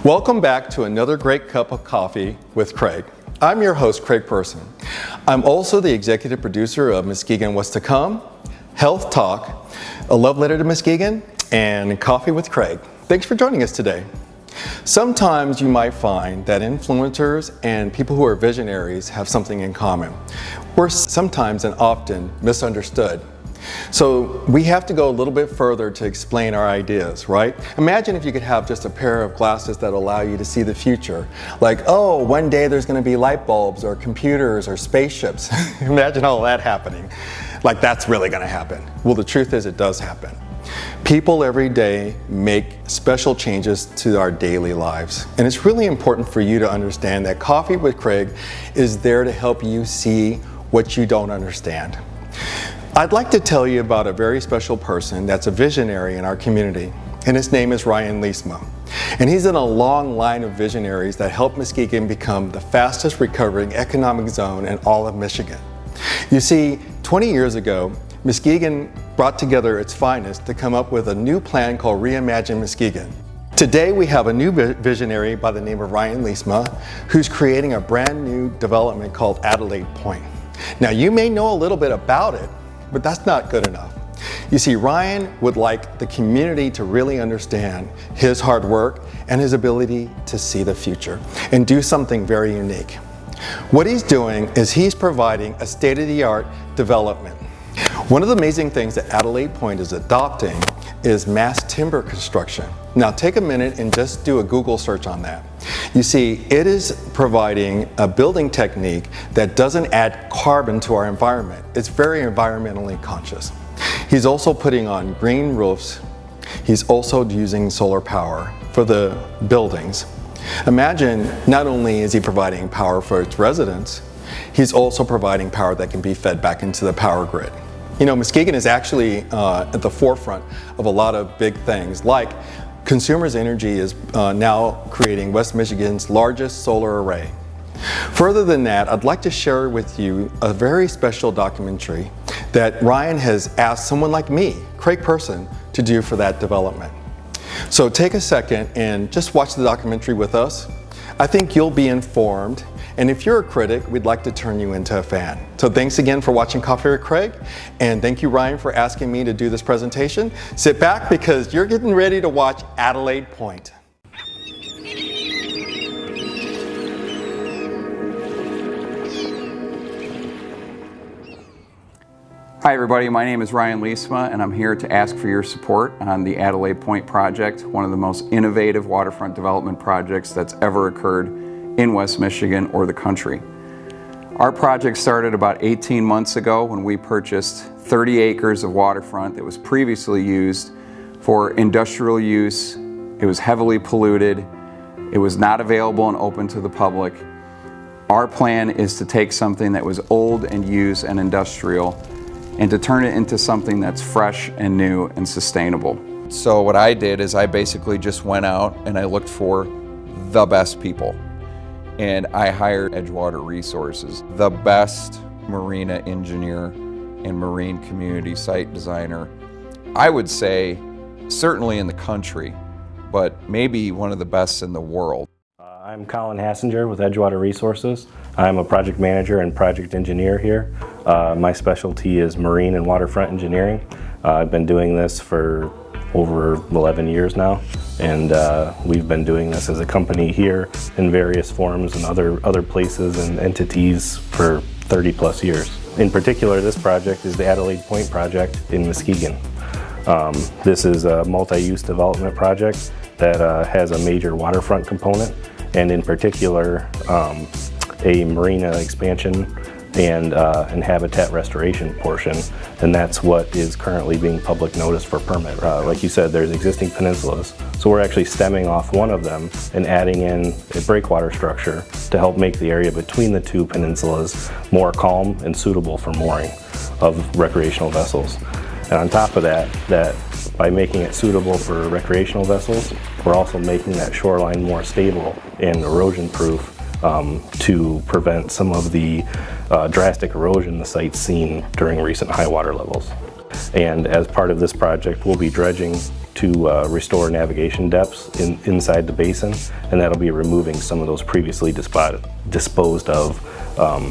Welcome back to another great cup of coffee with Craig. I'm your host, Craig Person. I'm also the executive producer of Muskegon What's to Come, Health Talk, A Love Letter to Muskegon, and Coffee with Craig. Thanks for joining us today. Sometimes you might find that influencers and people who are visionaries have something in common. We're sometimes and often misunderstood. So we have to go a little bit further to explain our ideas, right? Imagine if you could have just a pair of glasses that allow you to see the future. Like, oh, one day there's going to be light bulbs or computers or spaceships. Imagine all that happening. Like that's really going to happen. Well, the truth is it does happen. People every day make special changes to our daily lives. And it's really important for you to understand that Coffee with Craig is there to help you see what you don't understand. I'd like to tell you about a very special person that's a visionary in our community, and his name is Ryan Leesma. And he's in a long line of visionaries that helped Muskegon become the fastest recovering economic zone in all of Michigan. You see, 20 years ago, Muskegon brought together its finest to come up with a new plan called Reimagine Muskegon. Today we have a new visionary by the name of Ryan Leesma, who's creating a brand new development called Adelaide Pointe. Now you may know a little bit about it, but that's not good enough. You see, Ryan would like the community to really understand his hard work and his ability to see the future and do something very unique. What he's doing is he's providing a state-of-the-art development. One of the amazing things that Adelaide Pointe is adopting is mass timber construction. Now take a minute and just do a Google search on that. You see, it is providing a building technique that doesn't add carbon to our environment. It's very environmentally conscious. He's also putting on green roofs. He's also using solar power for the buildings. Imagine, not only is he providing power for its residents, he's also providing power that can be fed back into the power grid. You know, Muskegon is actually at the forefront of a lot of big things, like Consumers Energy is now creating West Michigan's largest solar array. Further than that, I'd like to share with you a very special documentary that Ryan has asked someone like me, Craig Person, to do for that development. So take a second and just watch the documentary with us. I think you'll be informed, and if you're a critic, we'd like to turn you into a fan. So thanks again for watching Coffee with Craig, and thank you, Ryan, for asking me to do this presentation. Sit back because you're getting ready to watch Adelaide Pointe. Hi everybody, my name is Ryan Leesma and I'm here to ask for your support on the Adelaide Pointe project, one of the most innovative waterfront development projects that's ever occurred in West Michigan or the country. Our project started about 18 months ago when we purchased 30 acres of waterfront that was previously used for industrial use. It was heavily polluted. It was not available and open to the public. Our plan is to take something that was old and used and industrial and to turn it into something that's fresh and new and sustainable. So what I did is I basically just went out and I looked for the best people. And I hired Edgewater Resources, the best marina engineer and marine community site designer, I would say certainly in the country, but maybe one of the best in the world. I'm Colin Hassinger with Edgewater Resources. I'm a project manager and project engineer here. My specialty is marine and waterfront engineering. I've been doing this for over 11 years now, and we've been doing this as a company here in various forms and other places and entities for 30 plus years. In particular, this project is the Adelaide Pointe project in Muskegon. This is a multi-use development project that has a major waterfront component, and in particular a marina expansion and habitat restoration portion, and that's what is currently being public notice for permit. Like you said, there's existing peninsulas, so we're actually stemming off one of them and adding in a breakwater structure to help make the area between the two peninsulas more calm and suitable for mooring of recreational vessels. And on top of that, by making it suitable for recreational vessels, we're also making that shoreline more stable and erosion-proof to prevent some of the drastic erosion the site's seen during recent high water levels. And as part of this project, we'll be dredging to restore navigation depths inside the basin, and that'll be removing some of those previously disposed of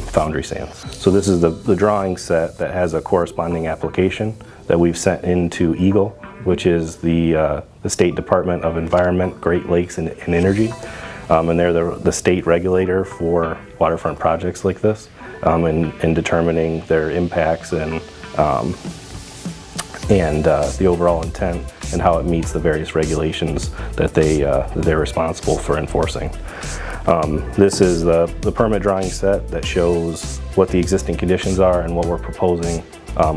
foundry sands. So this is the drawing set that has a corresponding application that we've sent into EGLE, which is the State Department of Environment, Great Lakes and Energy. And they're the state regulator for waterfront projects like this, in determining their impacts and the overall intent and how it meets the various regulations that they're responsible for enforcing. This is the permit drawing set that shows what the existing conditions are and what we're proposing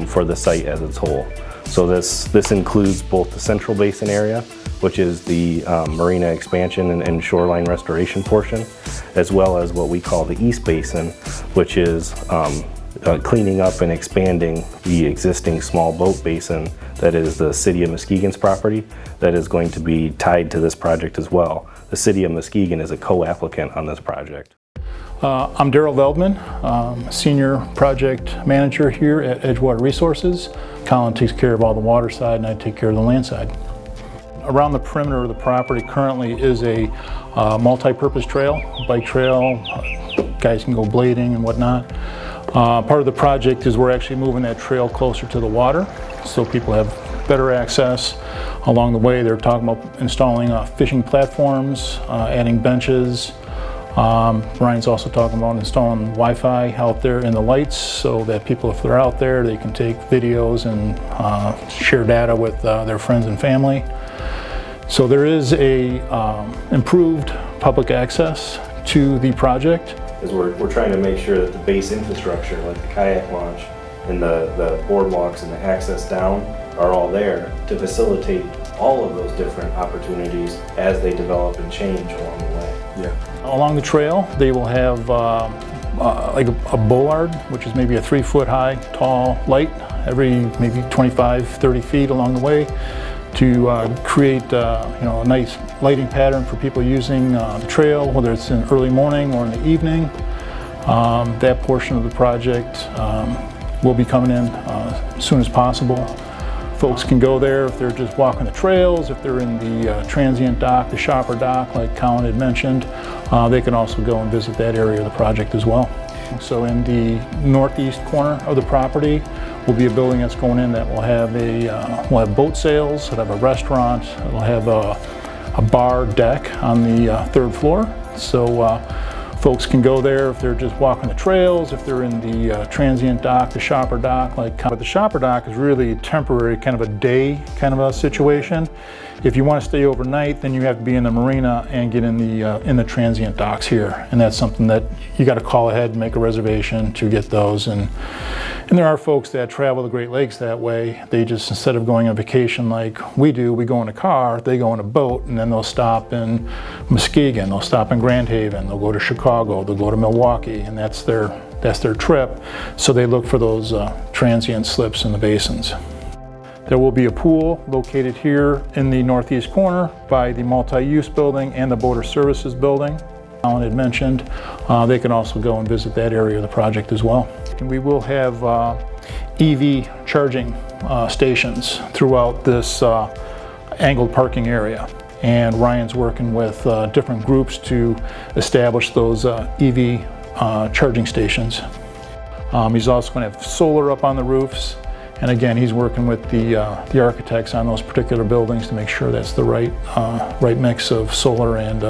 for the site as its whole. So this includes both the central basin area, which is the marina expansion and shoreline restoration portion, as well as what we call the East Basin, which is cleaning up and expanding the existing small boat basin that is the City of Muskegon's property that is going to be tied to this project as well. The City of Muskegon is a co-applicant on this project. I'm Darrell Veldman, Senior Project Manager here at Edgewater Resources. Colin takes care of all the water side and I take care of the land side. Around the perimeter of the property currently is a multi-purpose trail, bike trail, guys can go blading and whatnot. Part of the project is we're actually moving that trail closer to the water so people have better access. Along the way they're talking about installing fishing platforms, adding benches. Ryan's also talking about installing Wi-Fi out there in the lights so that people, if they're out there, they can take videos and share data with their friends and family. So there is a improved public access to the project. We're trying to make sure that the base infrastructure, like the kayak launch and the boardwalks and the access down, are all there to facilitate all of those different opportunities as they develop and change along the way. Yeah. Along the trail, they will have like a bollard, which is maybe a 3-foot high, tall light, every maybe 25, 30 feet along the way, to create a nice lighting pattern for people using the trail, whether it's in early morning or in the evening. That portion of the project will be coming in as soon as possible. Folks can go there if they're just walking the trails, if they're in the transient dock, the shopper dock, like Colin had mentioned. They can also go and visit that area of the project as well. So in the northeast corner of the property will be a building that's going in that will have we'll have boat sales, it'll have a restaurant, it'll have a bar deck on the 3rd floor. So folks can go there if they're just walking the trails, if they're in the transient dock, the shopper dock. But the shopper dock is really temporary, kind of a day kind of a situation. If you want to stay overnight, then you have to be in the marina and get in the transient docks here. And that's something that you got to call ahead and make a reservation to get those. And there are folks that travel the Great Lakes that way. They just, instead of going on vacation like we do, we go in a car, they go in a boat, and then they'll stop in Muskegon, they'll stop in Grand Haven, they'll go to Chicago, they'll go to Milwaukee, and that's their trip. So they look for those transient slips in the basins. There will be a pool located here in the northeast corner by the multi-use building and the boater services building. Alan had mentioned they can also go and visit that area of the project as well. And we will have EV charging stations throughout this angled parking area. And Ryan's working with different groups to establish those EV charging stations. He's also going to have solar up on the roofs. And again, he's working with the architects on those particular buildings to make sure that's the right mix of solar and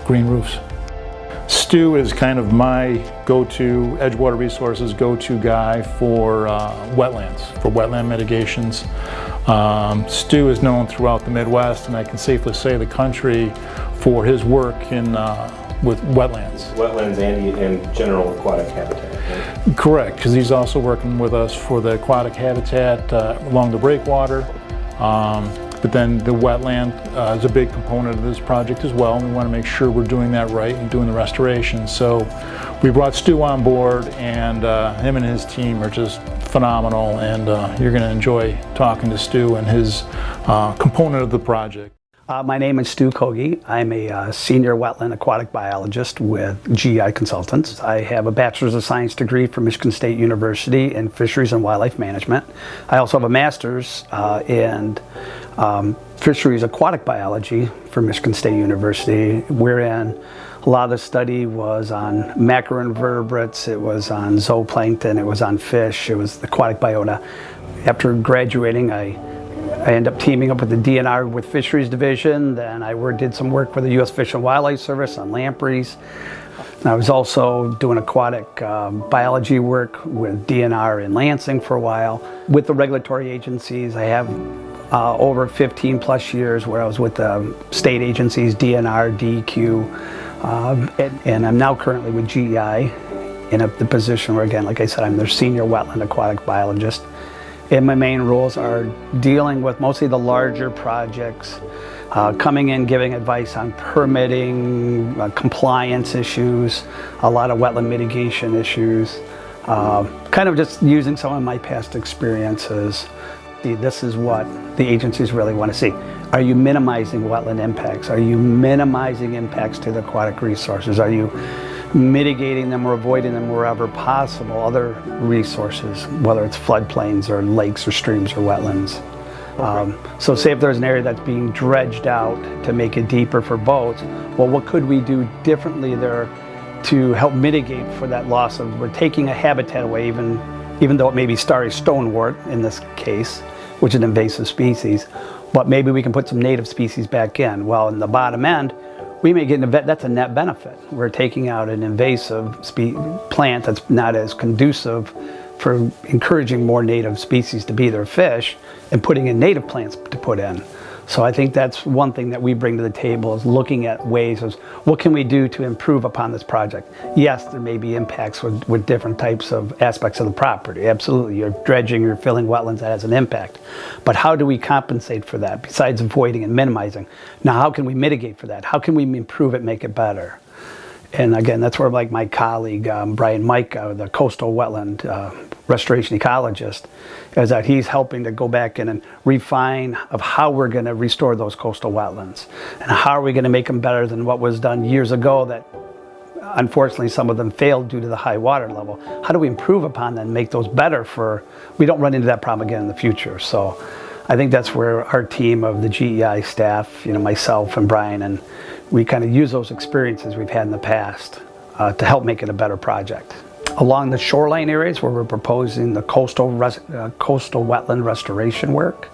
green roofs. Stu is kind of my go-to, Edgewater Resources go-to guy for wetlands, for wetland mitigations. Stu is known throughout the Midwest, and I can safely say the country, for his work with wetlands. Wetlands and general aquatic habitat. Right? Correct, because he's also working with us for the aquatic habitat along the breakwater. But then the wetland is a big component of this project as well. And we want to make sure we're doing that right and doing the restoration. So we brought Stu on board, and him and his team are just phenomenal. And you're going to enjoy talking to Stu and his component of the project. My name is Stu Kogi. I'm a senior wetland aquatic biologist with GI Consultants. I have a Bachelor's of Science degree from Michigan State University in Fisheries and Wildlife Management. I also have a Master's in fisheries aquatic biology for Michigan State University, wherein a lot of the study was on macroinvertebrates, it was on zooplankton, it was on fish, it was aquatic biota. After graduating, I ended up teaming up with the DNR with Fisheries Division. Then I did some work with the U.S. Fish and Wildlife Service on lampreys. And I was also doing aquatic biology work with DNR in Lansing for a while. With the regulatory agencies, I have over 15 plus years where I was with the state agencies, DNR, DEQ, and I'm now currently with GEI in the position where, again, like I said, I'm their senior wetland aquatic biologist. And my main roles are dealing with mostly the larger projects, coming in, giving advice on permitting, compliance issues, a lot of wetland mitigation issues, kind of just using some of my past experiences. This is what the agencies really want to see. Are you minimizing wetland impacts? Are you minimizing impacts to the aquatic resources? Are you mitigating them or avoiding them wherever possible, other resources, whether it's floodplains or lakes or streams or wetlands? So say if there's an area that's being dredged out to make it deeper for boats, well, what could we do differently there to help mitigate for that loss of, we're taking a habitat away, even though it may be starry stonewort in this case, which is an invasive species, but maybe we can put some native species back in. Well, in the bottom end, we may get that's a net benefit. We're taking out an invasive plant that's not as conducive for encouraging more native species to be their fish and putting in native plants to put in. So I think that's one thing that we bring to the table, is looking at ways of what can we do to improve upon this project. Yes, there may be impacts with different types of aspects of the property. Absolutely, you're dredging, you're filling wetlands, that has an impact. But how do we compensate for that besides avoiding and minimizing? Now, how can we mitigate for that? How can we improve it, make it better? And again, that's where, like my colleague, Brian Micah, the coastal wetland restoration ecologist, is that he's helping to go back in and refine of how we're going to restore those coastal wetlands. And how are we going to make them better than what was done years ago that unfortunately some of them failed due to the high water level. How do we improve upon them and make those better we don't run into that problem again in the future? So I think that's where our team of the GEI staff, myself and Brian, and we kind of use those experiences we've had in the past to help make it a better project. Along the shoreline areas where we're proposing the coastal wetland restoration work,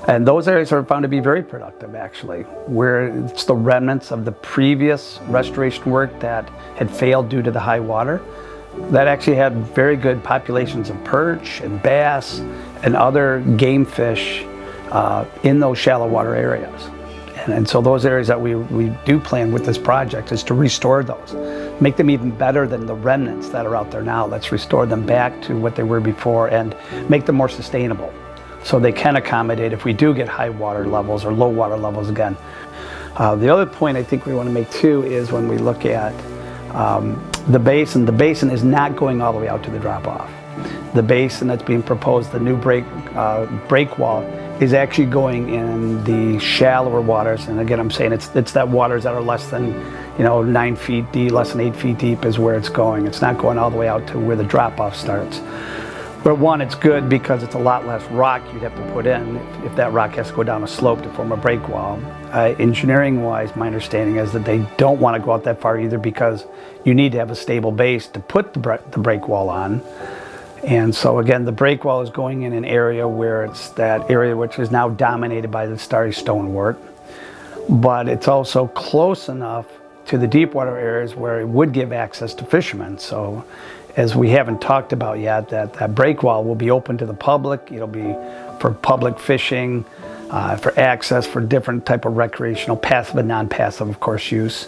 and those areas are found to be very productive actually, where it's the remnants of the previous restoration work that had failed due to the high water, that actually had very good populations of perch and bass and other game fish in those shallow water areas. And so those areas that we do plan with this project is to restore those, make them even better than the remnants that are out there now. Let's restore them back to what they were before and make them more sustainable so they can accommodate if we do get high water levels or low water levels again. The other point I think we want to make too is when we look at the basin is not going all the way out to the drop-off. The basin that's being proposed, the new break wall, is actually going in the shallower waters. And again, I'm saying it's that waters that are less than 9 feet deep, less than 8 feet deep is where it's going. It's not going all the way out to where the drop-off starts. But one, it's good because it's a lot less rock you'd have to put in if that rock has to go down a slope to form a break wall. Engineering-wise, my understanding is that they don't want to go out that far either because you need to have a stable base to put the break wall on. And so again, the break wall is going in an area where it's that area which is now dominated by the starry stonewort, but it's also close enough to the deep water areas where it would give access to fishermen. So as we haven't talked about yet, that break wall will be open to the public. It'll be for public fishing, for access for different type of recreational, passive and non-passive, of course, use.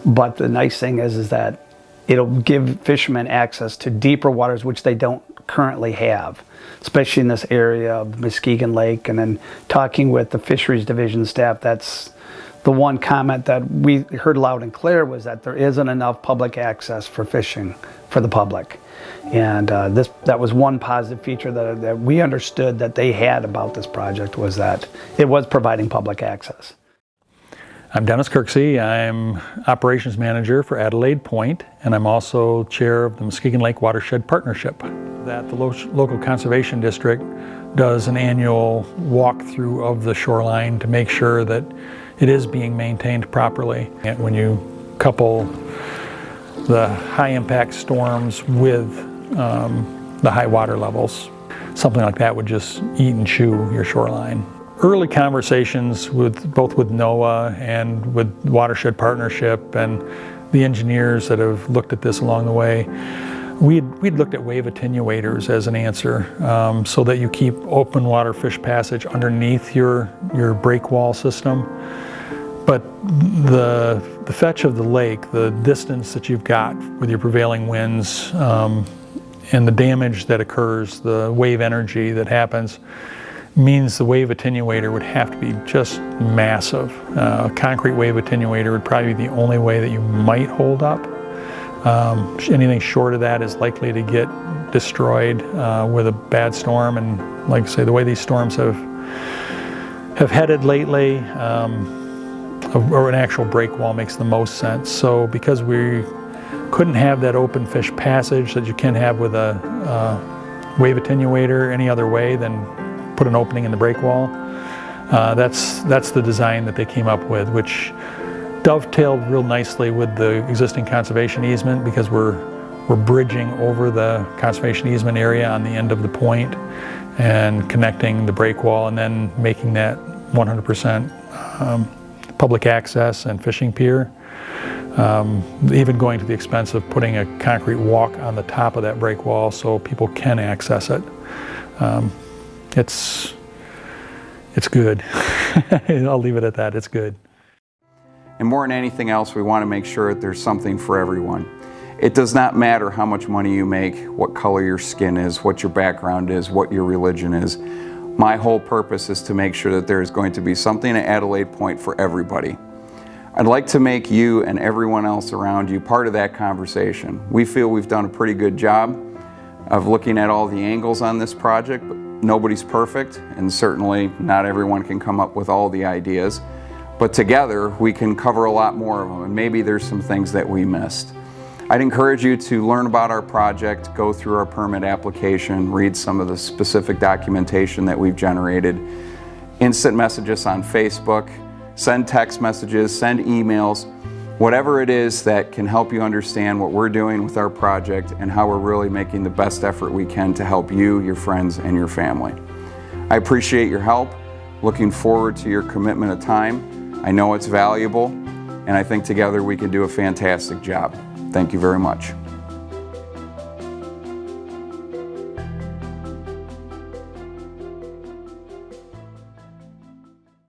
But the nice thing is that it'll give fishermen access to deeper waters, which they don't currently have, especially in this area of Muskegon Lake. And then talking with the Fisheries Division staff, that's the one comment that we heard loud and clear, was that there isn't enough public access for fishing for the public. And that was one positive feature that we understood that they had about this project, was that it was providing public access. I'm Dennis Kirksey. I'm Operations Manager for Adelaide Pointe, and I'm also Chair of the Muskegon Lake Watershed Partnership. That the local conservation district does an annual walkthrough of the shoreline to make sure that it is being maintained properly. And when you couple the high impact storms with the high water levels, something like that would just eat and chew your shoreline. Early conversations both with NOAA and with Watershed Partnership and the engineers that have looked at this along the way, we'd looked at wave attenuators as an answer, so that you keep open water fish passage underneath your break wall system. But the fetch of the lake, the distance that you've got with your prevailing winds, and the damage that occurs, the wave energy that happens, means the wave attenuator would have to be just massive. A concrete wave attenuator would probably be the only way that you might hold up. Anything short of that is likely to get destroyed with a bad storm. And like I say, the way these storms have headed lately, or an actual break wall makes the most sense. So because we couldn't have that open fish passage that you can have with a wave attenuator any other way than put an opening in the break wall, that's the design that they came up with, which dovetailed real nicely with the existing conservation easement, because we're bridging over the conservation easement area on the end of the point and connecting the break wall, and then making that 100% public access and fishing pier. Even going to the expense of putting a concrete walk on the top of that break wall so people can access it. It's good. I'll leave it at that. It's good. And more than anything else, we want to make sure that there's something for everyone. It does not matter how much money you make, what color your skin is, what your background is, what your religion is. My whole purpose is to make sure that there is going to be something at Adelaide Pointe for everybody. I'd like to make you and everyone else around you part of that conversation. We feel we've done a pretty good job of looking at all the angles on this project, but nobody's perfect, and certainly not everyone can come up with all the ideas. But together we can cover a lot more of them, and maybe there's some things that we missed. I'd encourage you to learn about our project, go through our permit application, read some of the specific documentation that we've generated, instant message us on Facebook, send text messages, send emails, whatever it is that can help you understand what we're doing with our project and how we're really making the best effort we can to help you, your friends, and your family. I appreciate your help, looking forward to your commitment of time. I know it's valuable, and I think together we can do a fantastic job. Thank you very much.